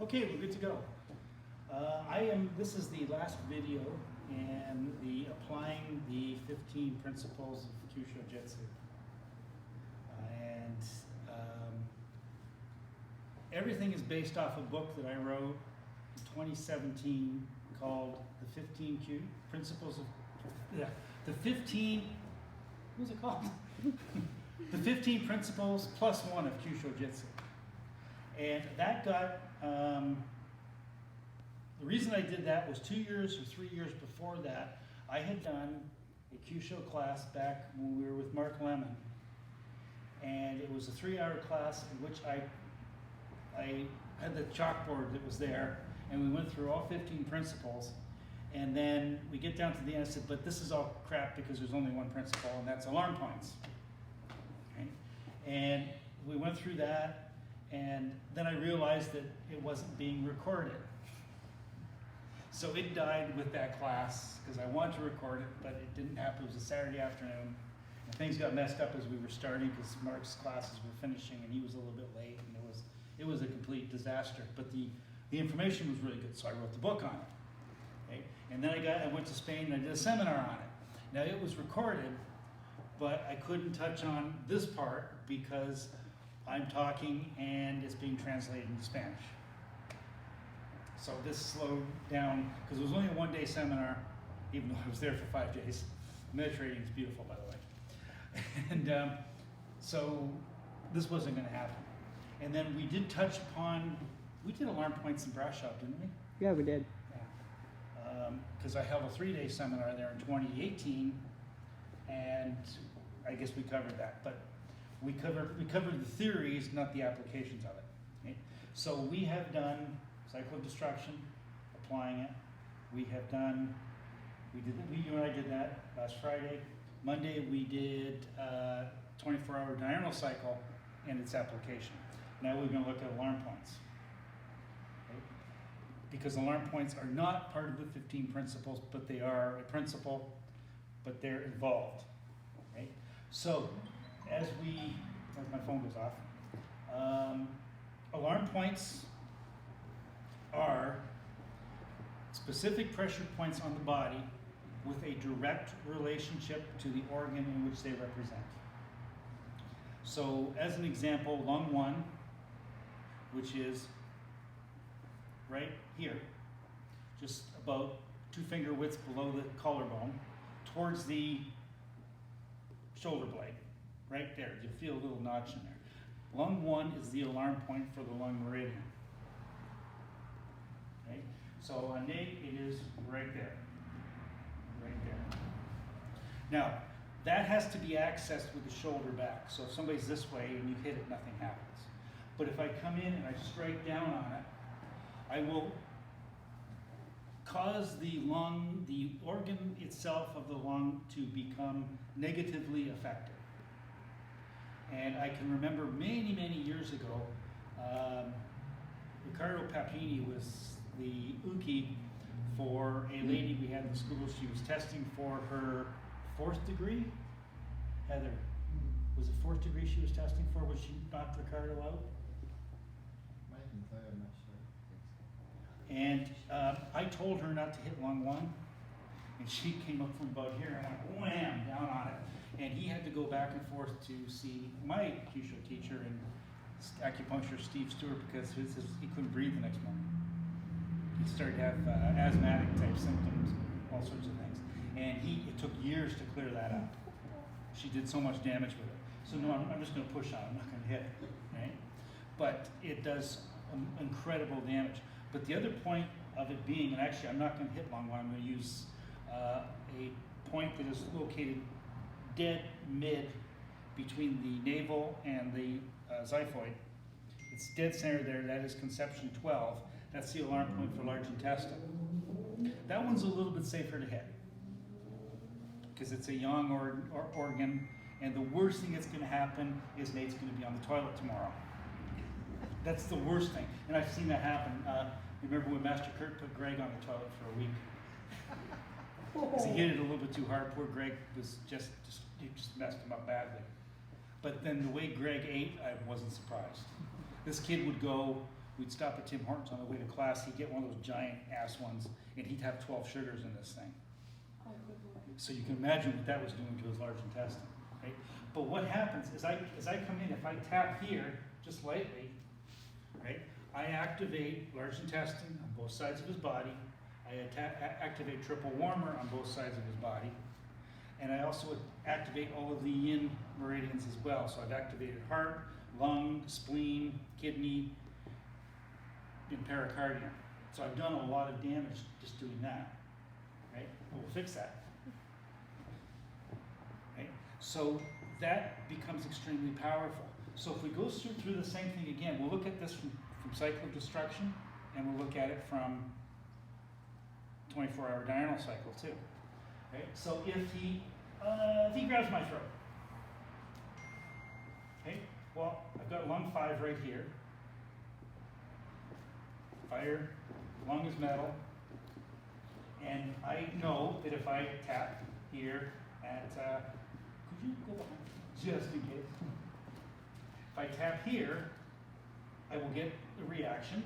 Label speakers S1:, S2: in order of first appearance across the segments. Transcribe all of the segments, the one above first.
S1: Okay, we're good to go. This is the last video in the applying the 15 principles of Kyusho Jitsu. Everything is based off a book that I wrote in 2017 called The 15 Principles of, the 15, what was it called? The 15 Principles plus one of Kyusho Jitsu. And that got, the reason I did that was 2 years or 3 years before that, I had done a Kyusho class back when we were with Mark Lemon. And it was a 3-hour class in which I had the chalkboard that was there, and we went through all 15 principles. And then we get down to the end, I said, but this is all crap because there's only one principle, and that's alarm points. Okay? And we went through that, and then I realized that it wasn't being recorded. So it died with that class, because I wanted to record it, but it didn't happen. It was a Saturday afternoon, and things got messed up as we were starting, because Mark's classes were finishing, and he was a little bit late, and it was a complete disaster. But the information was really good, so I wrote the book on it. Okay? And then I went to Spain, and I did a seminar on it. Now, it was recorded, but I couldn't touch on this part, because I'm talking, and it's being translated into Spanish. So this slowed down, because it was only a one-day seminar, even though I was there for 5 days. Meditating is beautiful, by the way. And so this wasn't going to happen. And then we did touch upon, we did alarm points in Brass Shop, didn't we?
S2: Yeah, we did.
S1: Yeah. Because I held a 3-day seminar there in 2018, and I guess we covered that. But we covered the theories, not the applications of it. Okay? So we have done cycle of destruction, applying it. You and I did that last Friday. Monday we did 24-hour diurnal cycle and its application. Now we're going to look at alarm points. Okay? Because alarm points are not part of the 15 principles, but they are a principle, but they're involved. Okay? So as my phone goes off, alarm points are specific pressure points on the body with a direct relationship to the organ in which they represent. So as an example, lung 1, which is right here, just about 2 finger widths below the collarbone, towards the shoulder blade, right there. You'll feel a little notch in there. Lung 1 is the alarm point for the lung meridian. Okay? So on Nate, it is right there. Right there. Now, that has to be accessed with the shoulder back. So if somebody's this way and you hit it, nothing happens. But if I come in and I strike down on it, I will cause the lung, the organ itself of the lung, to become negatively affected. And I can remember many, many years ago, Ricardo Papini was the uki for a lady we had in school. She was testing for her 4th degree. Heather, was it 4th degree she was testing for? Was she knocked Ricardo out?
S3: I'm not sure.
S1: And I told her not to hit lung 1, and she came up from about here and went wham down on it. And he had to go back and forth to see my Kyusho teacher and acupuncture, Steve Stewart, because he couldn't breathe the next morning. He started to have asthmatic type symptoms, all sorts of things. And it took years to clear that up. She did so much damage with it. So no, I'm just going to push on it. I'm not going to hit it, right? But it does incredible damage. But the other point of it being, and actually I'm not going to hit lung 1, I'm going to use a point that is located dead mid between the navel and the xiphoid. It's dead center there. That is conception 12. That's the alarm point for large intestine. That one's a little bit safer to hit because it's a young organ, and the worst thing that's going to happen is Nate's going to be on the toilet tomorrow. That's the worst thing, and I've seen that happen. Remember when Master Kurt put Greg on the toilet for a week? Because he hit it a little bit too hard. Poor Greg was just messed him up badly. But then the way Greg ate, I wasn't surprised. This kid would go we'd stop at Tim Hortons on the way to class, he'd get one of those giant ass ones, and he'd have 12 sugars in this thing. So you can imagine what that was doing to his large intestine, right? But what happens is as I come in, if I tap here, just lightly, right, I activate large intestine on both sides of his body. I activate triple warmer on both sides of his body. And I also activate all of the yin meridians as well. So I've activated heart, lung, spleen, kidney, and pericardium. So I've done a lot of damage just doing that, right? We'll fix that. Right? So that becomes extremely powerful. So if we go through the same thing again, we'll look at this from cycle of destruction, and we'll look at it from 24-hour diurnal cycle too. Right? So if he grabs my throat, okay, well, I've got lung 5 right here. Fire, lung is metal, and I know that if I tap here at, could you go behind, just in case? If I tap here, I will get a reaction,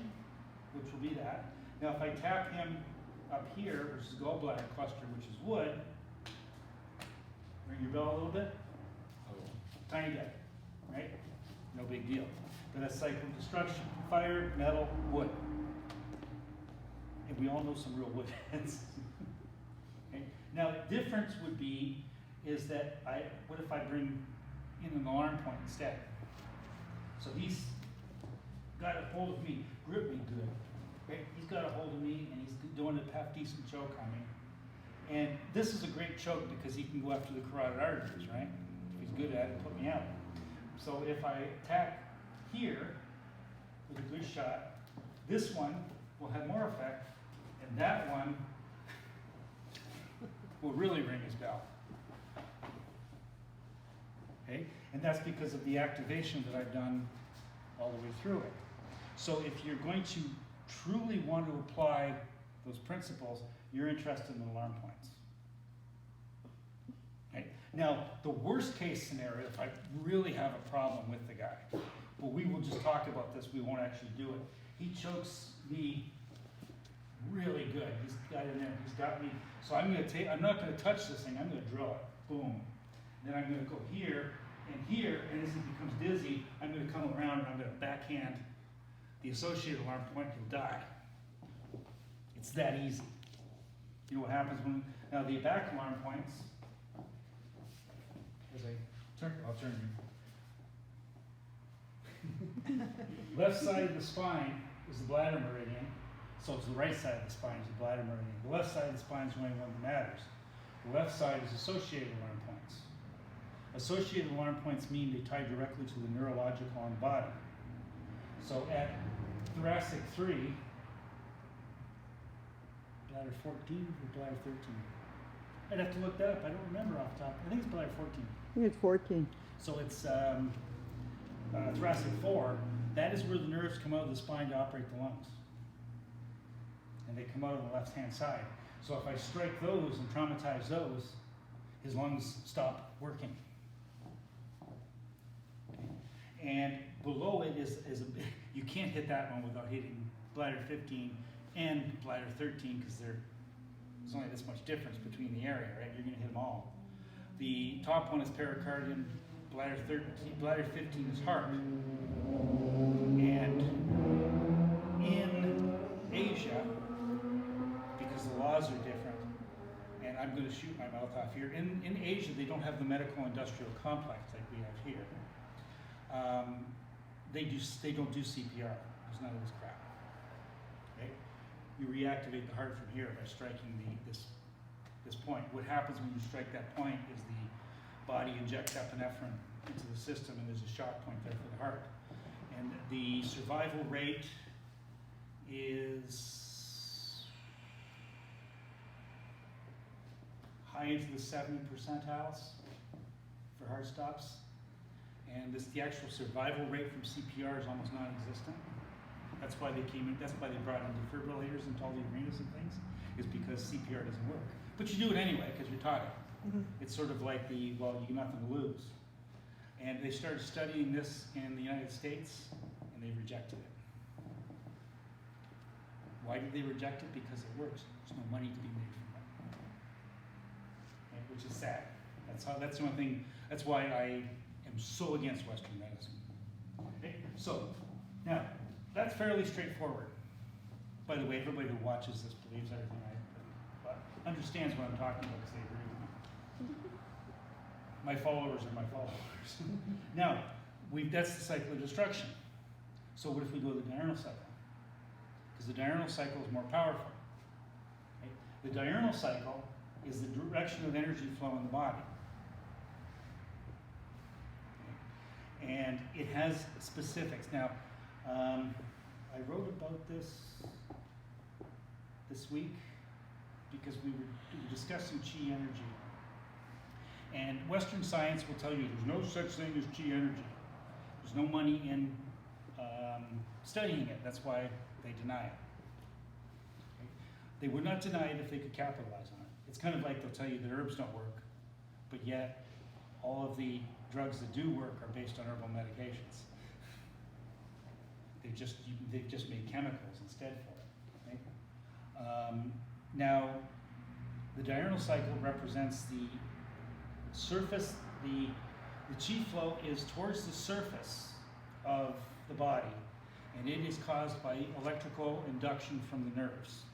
S1: which will be that. Now if I tap him up here, which is gallbladder cluster, which is wood, ring your bell a little bit, tiny bit, right? No big deal. But that's cycle of destruction. Fire, metal, wood. And we all know some real wood heads. Okay? Now, the difference would be is that what if I bring in an alarm point instead? So he's got a hold of me, grip me good. Right? He's got a hold of me, and he's doing a half decent choke on me. And this is a great choke because he can go after the carotid arteries, right? If he's good at it, put me out. So if I tap here with a good shot, this one will have more effect, and that one will really ring his bell. Okay? And that's because of the activation that I've done all the way through it. So if you're going to truly want to apply those principles, you're interested in alarm points. Okay? Now, the worst case scenario, if I really have a problem with the guy, but we will just talk about this, we won't actually do it. He chokes me really good. He's got in there, he's got me. So I'm not gonna touch this thing, I'm gonna drill it, boom. Then I'm gonna go here, and as he becomes dizzy, I'm gonna come around and I'm gonna backhand the associated alarm point, he'll die. It's that easy. You know what happens when, now the back alarm points, as I'll turn you. Left side of the spine is the bladder meridian, so it's the right side of the spine is the bladder meridian. The left side of the spine is the only one that matters. The left side is associated alarm points. Associated alarm points mean they tie directly to the neurological on the body. So at thoracic 3, bladder 14 or bladder 13? I'd have to look that up. I don't remember off the top. I think it's bladder 14.
S2: I think it's 14.
S1: So it's thoracic 4. That is where the nerves come out of the spine to operate the lungs. And they come out on the left-hand side. So if I strike those and traumatize those, his lungs stop working. And below it is you can't hit that one without hitting bladder 15 and bladder 13 because there's only this much difference between the area, right? You're going to hit them all. The top one is pericardium, bladder 15 is heart. And in Asia, because the laws are different, and I'm going to shoot my mouth off here, in Asia they don't have the medical industrial complex like we have here. They don't do CPR. There's none of this crap. Okay? You reactivate the heart from here by striking this point. What happens when you strike that point is the body injects epinephrine into the system, and there's a shock point there for the heart. And the survival rate is high into the 70 percentiles for heart stops. And the actual survival rate from CPR is almost non-existent. That's why they brought in defibrillators into all the arenas and things, is because CPR doesn't work. But you do it anyway, because you're taught it. Mm-hmm. It's sort of like you got nothing to lose. And they started studying this in the United States, and they rejected it. Why did they reject it? Because it works. There's no money to be made from that. Okay, which is sad. That's the one thing, that's why I am so against Western medicine. Okay, so, now, that's fairly straightforward. By the way, everybody who watches this believes everything I understands what I'm talking about because they agree with me. My followers are my followers. Now, that's the cycle of destruction. So what if we go to the diurnal cycle? Because the diurnal cycle is more powerful. Okay? The diurnal cycle is the direction of energy flow in the body. Okay? And it has specifics. Now, I wrote about this week because we were discussing chi energy. And Western science will tell you there's no such thing as chi energy. There's no money in studying it. That's why they deny it. Okay? They would not deny it if they could capitalize on it. It's kind of like they'll tell you that herbs don't work, but yet all of the drugs that do work are based on herbal medications. They've just made chemicals instead for it. Okay? Now, the diurnal cycle represents the surface, the chi flow is towards the surface of the body, and it is caused by electrical induction from the nerves.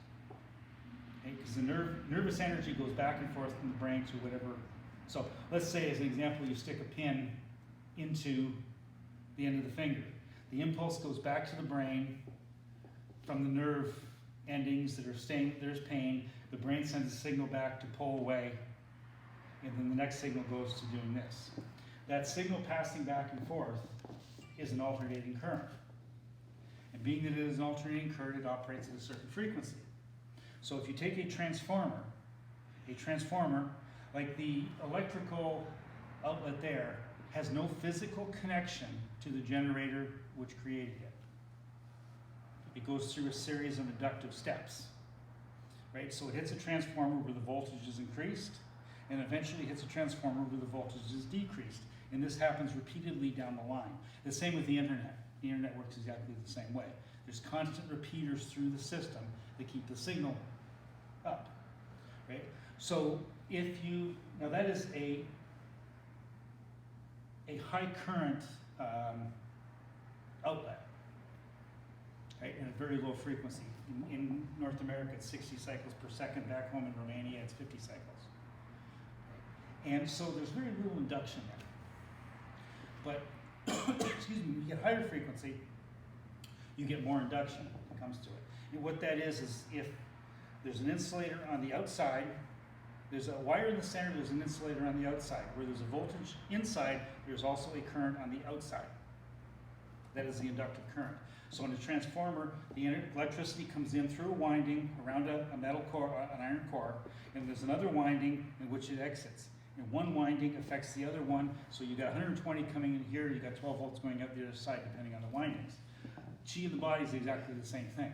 S1: Because the nervous energy goes back and forth from the brain to whatever. So let's say, as an example, you stick a pin into the end of the finger. The impulse goes back to the brain from the nerve endings that are staying. There's pain. The brain sends a signal back to pull away, and then the next signal goes to doing this. That signal passing back and forth is an alternating current. And being that it is an alternating current, it operates at a certain frequency. So if you take a transformer, like the electrical outlet there, has no physical connection to the generator which created it. It goes through a series of inductive steps, right? So it hits a transformer where the voltage is increased, and eventually hits a transformer where the voltage is decreased. And this happens repeatedly down the line. The same with the internet. The internet works exactly the same way. There's constant repeaters through the system that keep the signal up, right? So if you, now that is a high current outlet, right, and a very low frequency. In North America, it's 60 cycles per second. Back home in Romania, it's 50 cycles. And so there's very little induction there. But, excuse me, when you get higher frequency, you get more induction that comes to it. And what that is if there's an insulator on the outside, there's a wire in the center, there's an insulator on the outside. Where there's a voltage inside, there's also a current on the outside. That is the inductive current. So in a transformer, the electricity comes in through a winding around a metal core, an iron core, and there's another winding in which it exits. And one winding affects the other one, so you got 120 coming in here, you got 12 volts going out the other side, depending on the windings. Chi in the body is exactly the same thing,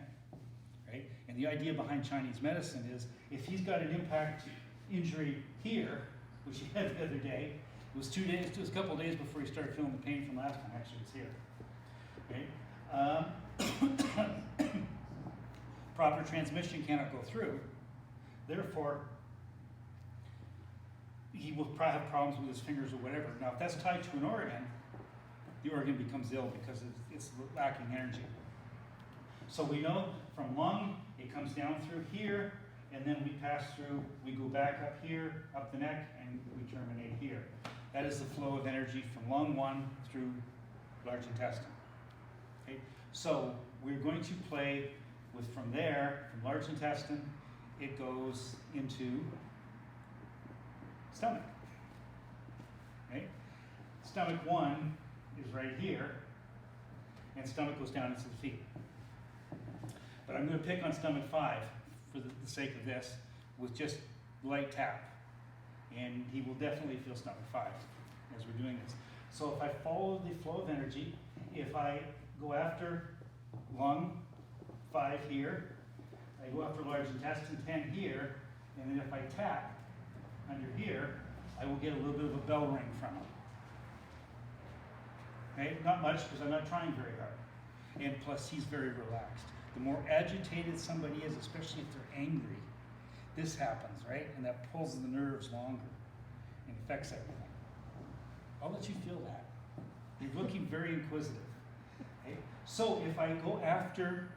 S1: right? And the idea behind Chinese medicine is, if he's got an impact injury here, which he had the other day, it was a couple of days before he started feeling the pain from last time. Actually, it's here. Okay? Proper transmission cannot go through. Therefore, he will probably have problems with his fingers or whatever. Now, if that's tied to an organ, the organ becomes ill because it's lacking energy. So we know from lung, it comes down through here, and then we pass through, we go back up here, up the neck, and we terminate here. That is the flow of energy from lung 1 through large intestine. Okay? So we're going to play with from there, from large intestine, it goes into stomach. Okay? Stomach 1 is right here, and stomach goes down into the feet. But I'm going to pick on stomach 5 for the sake of this, with just light tap. And he will definitely feel stomach 5 as we're doing this. So if I follow the flow of energy, if I go after lung 5 here, I go after large intestine 10 here, and then if I tap under here, I will get a little bit of a bell ring from it. Okay, not much because I'm not trying very hard. And plus, he's very relaxed. The more agitated somebody is, especially if they're angry, this happens, right? And that pulls the nerves longer and affects everything. I'll let you feel that. You're looking very inquisitive. Okay? So if I go after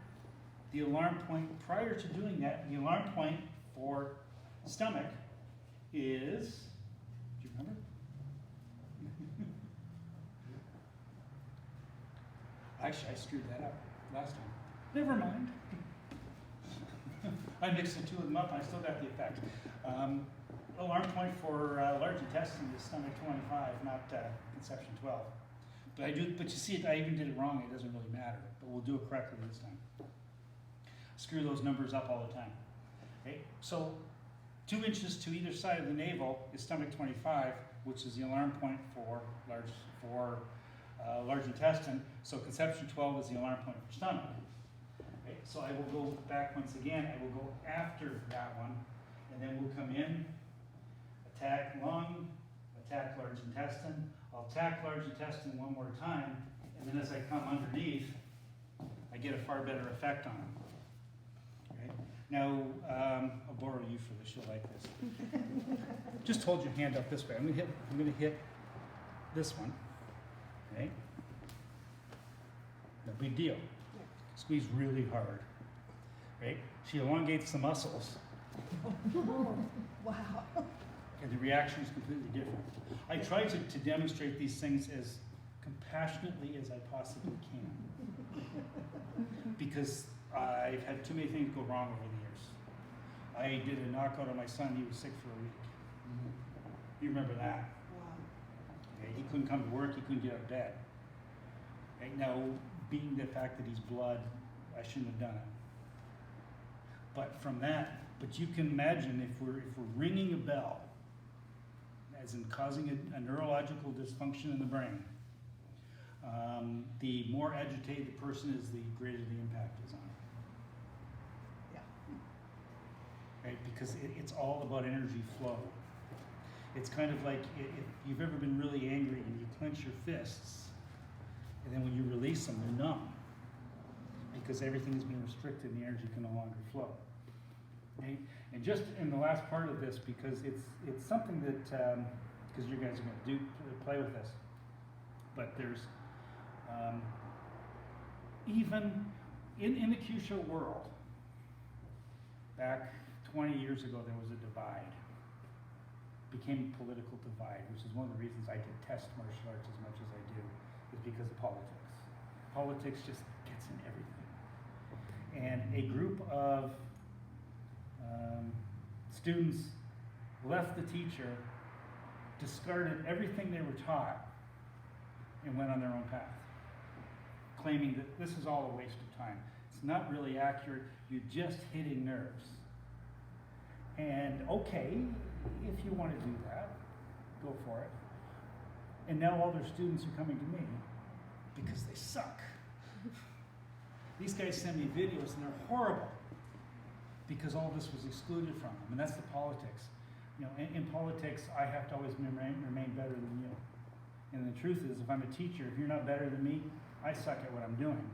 S1: the alarm point prior to doing that, the alarm point for stomach is, do you remember? Actually, I screwed that up last time. Never mind. I mixed the two of them up and I still got the effect. Alarm point for large intestine is stomach 25, not conception 12. But you see it, I even did it wrong, it doesn't really matter, but we'll do it correctly this time. Screw those numbers up all the time. Okay, so 2 inches to either side of the navel is stomach 25, which is the alarm point for large intestine. So conception 12 is the alarm point for stomach. Okay, so I will go back once again. I will go after that one, and then we'll come in, attack lung, attack large intestine. I'll attack large intestine one more time, and then as I come underneath, I get a far better effect on it. Okay? Now, I'll borrow you for this. You'll like this. Just hold your hand up this way. I'm gonna hit this one. Okay? No big deal. Squeeze really hard. Right? She elongates the muscles.
S2: Wow.
S1: And the reaction is completely different. I try to demonstrate these things as compassionately as I possibly can. Because I've had too many things go wrong over the years. I did a knockout on my son, he was sick for a week. You remember that?
S2: Wow.
S1: Okay, he couldn't come to work, he couldn't get out of bed. Okay, now, being the fact that he's blood, I shouldn't have done it. But from that, but you can imagine if we're ringing a bell, as in causing a neurological dysfunction in the brain, the more agitated the person is, the greater the impact is on it.
S2: Yeah.
S1: Right? Because it's all about energy flow. It's kind of like if you've ever been really angry and you clench your fists, and then when you release them, they're numb. Because everything has been restricted and the energy can no longer flow. Okay? And just in the last part of this, because it's something that, because you guys are going to play with this, but there's, even in the Kyusho world, back 20 years ago, there was a divide. Became a political divide, which is one of the reasons I detest martial arts as much as I do, is because of politics. Politics just gets in everything. And a group of students left the teacher, discarded everything they were taught, and went on their own path, claiming that this is all a waste of time. It's not really accurate, you're just hitting nerves. And okay, if you want to do that, go for it. And now all their students are coming to me because they suck. These guys send me videos and they're horrible because all this was excluded from them, and that's the politics. You know, in politics, I have to always remain better than you. And the truth is, if I'm a teacher, if you're not better than me, I suck at what I'm doing,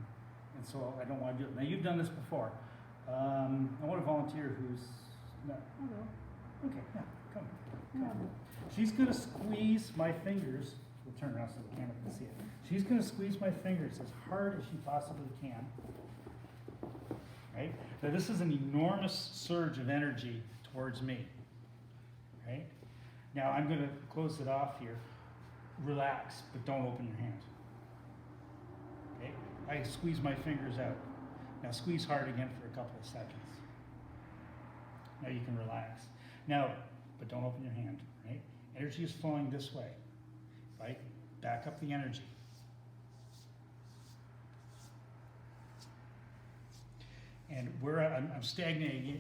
S1: and so I don't want to do it. Now you've done this before. I want to volunteer who's not. Okay, yeah, come. She's going to squeeze my fingers. We'll turn around so the camera can see it. She's going to squeeze my fingers as hard as she possibly can. Right? Now this is an enormous surge of energy towards me. Right? Now I'm going to close it off here. Relax, but don't open your hand. Okay? I squeeze my fingers out. Now squeeze hard again for a couple of seconds. Now you can relax. Now, but don't open your hand, right? Energy is flowing this way, right? Back up the energy. And I'm stagnating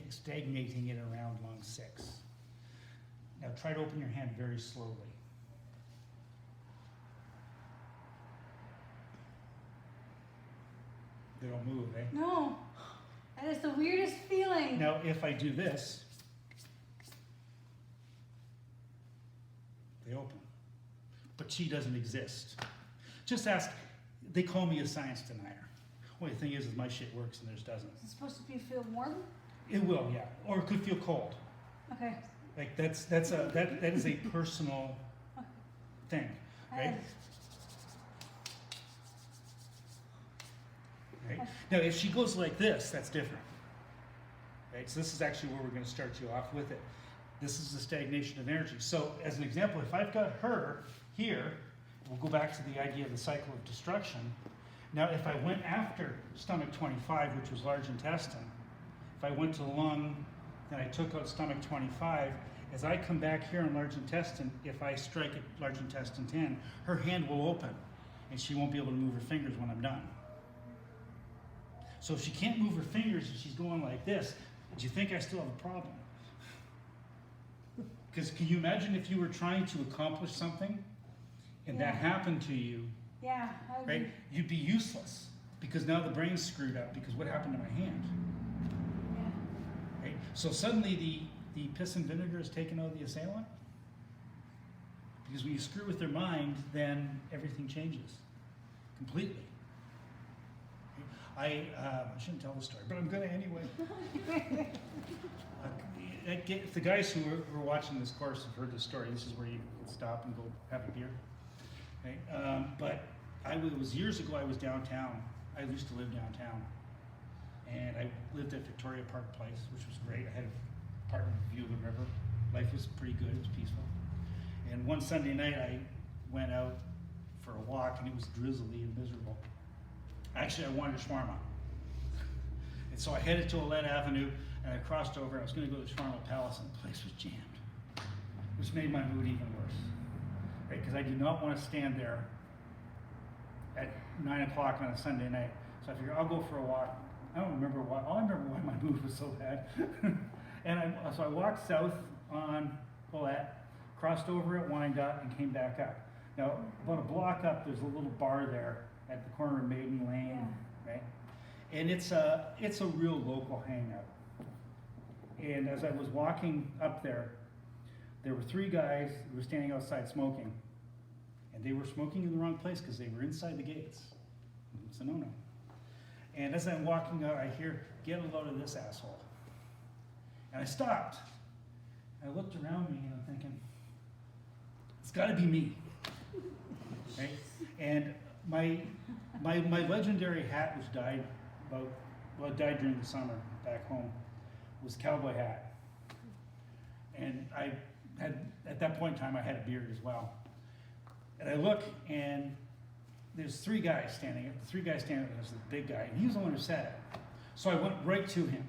S1: it around lung 6. Now try to open your hand very slowly. They don't move, eh?
S2: No. That is the weirdest feeling.
S1: Now, if I do this, they open. But she doesn't exist. Just ask, they call me a science denier. Only thing is my shit works and theirs doesn't.
S2: Is it supposed to be feel warm?
S1: It will, yeah, or it could feel cold.
S2: Okay.
S1: Like that is a personal thing, right? Right? Now, if she goes like this, that's different. Right? So this is actually where we're going to start you off with it. This is the stagnation of energy. So as an example, if I've got her here, we'll go back to the idea of the cycle of destruction. Now, if I went after stomach 25, which was large intestine, if I went to lung and I took out stomach 25, as I come back here in large intestine, if I strike at large intestine 10, her hand will open and she won't be able to move her fingers when I'm done. So if she can't move her fingers and she's going like this, do you think I still have a problem? Because can you imagine if you were trying to accomplish something and that happened to you,
S2: Yeah.
S1: right? You'd be useless because now the brain's screwed up because what happened to my hand?
S2: Yeah.
S1: Right? So suddenly the piss and vinegar is taken out of the assailant. Because when you screw with their mind, then everything changes completely. I shouldn't tell the story, but I'm going to anyway. If the guys who are watching this course have heard this story, this is where you can stop and go have a beer. Okay? But it was years ago. I was downtown. I used to live downtown, and I lived at Victoria Park Place, which was great. I had a apartment with a view of the river. Life was pretty good. It was peaceful. And one Sunday night, I went out for a walk, and it was drizzly and miserable. Actually, I wanted a shawarma. And so I headed to Olette Avenue, and I crossed over. I was going to go to the Shawarma Palace, and the place was jammed, which made my mood even worse. Right? Because I do not want to stand there at 9 o'clock on a Sunday night. So I figured I'll go for a walk. I don't remember why. I remember why my mood was so bad. And so I walked south on Olette, crossed over at Wyandotte, and came back up. Now, about a block up, there's a little bar there at the corner of Maiden Lane, right? And it's a real local hangout. And as I was walking up there were three guys who were standing outside smoking. And they were smoking in the wrong place because they were inside the gates. It's a no-no. And as I'm walking out, I hear, "Get a load of this asshole." And I stopped. I looked around me and I'm thinking, it's gotta be me, right? And my legendary hat, which died died during the summer back home, was a cowboy hat. And I had, at that point in time, I had a beard as well. And I look, and there's three guys standing there. The three guys standing there, there's the big guy, and he was the one who said it. So I went right to him.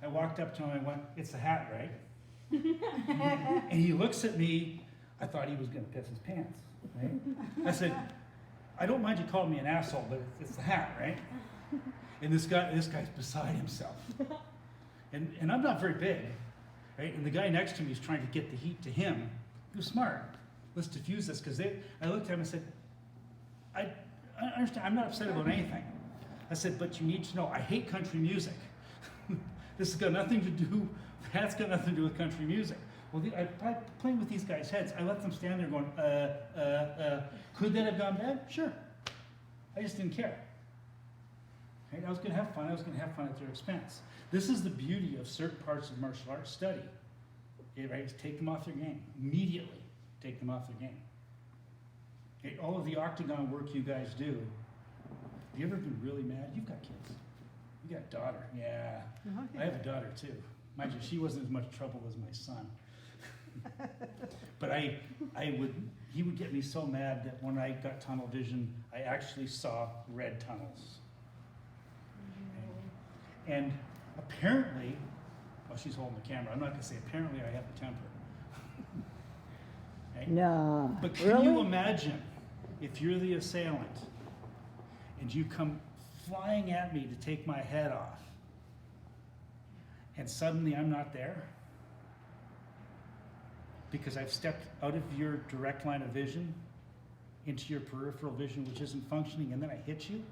S1: I walked up to him, I went, "It's the hat, right?" And he looks at me. I thought he was gonna piss his pants, right? I said, "I don't mind you calling me an asshole, but it's the hat, right?" And this guy's beside himself. And I'm not very big, right? And the guy next to me is trying to get the heat to him. He was smart. Let's diffuse this, because I looked at him and said, I understand, I'm not upset about anything. I said, but you need to know, I hate country music. This has got nothing to do, that's got nothing to do with country music. Well, I playing with these guys' heads. I let them stand there going, could that have gone bad? Sure. I just didn't care. Right? I was going to have fun. I was going to have fun at their expense. This is the beauty of certain parts of martial arts study. Right? Is take them off their game. Immediately take them off their game. Okay? All of the octagon work you guys do. Have you ever been really mad? You've got kids. You got a daughter. Yeah.
S2: Okay.
S1: I have a daughter too. Mind you, she wasn't as much trouble as my son. But he would get me so mad that when I got tunnel vision, I actually saw red tunnels. And apparently, well, she's holding the camera. I'm not going to say apparently I have a temper. Okay?
S4: No.
S1: But can
S4: really?
S1: you imagine if you're the assailant and you come flying at me to take my head off, and suddenly I'm not there? Because I've stepped out of your direct line of vision into your peripheral vision, which isn't functioning, and then I hit you?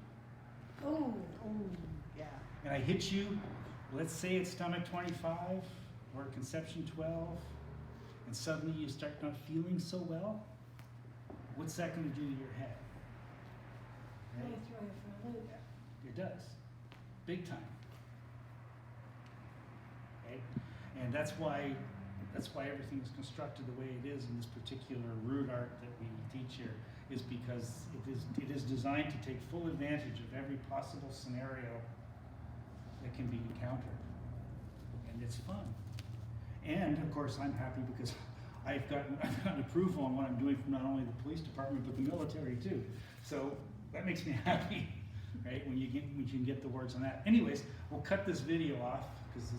S2: Oh, yeah.
S1: And I hit you, let's say it's stomach 25 or conception 12, and suddenly you start not feeling so well, what's that going to do to your head? Right? It does, big time. Okay? And that's why everything is constructed the way it is in this particular root art that we teach here, is because it is designed to take full advantage of every possible scenario that can be encountered. And it's fun. And of course, I'm happy because I've gotten approval on what I'm doing from not only the police department but the military too. So that makes me happy, right? When you can get the words on that. Anyways, we'll cut this video off because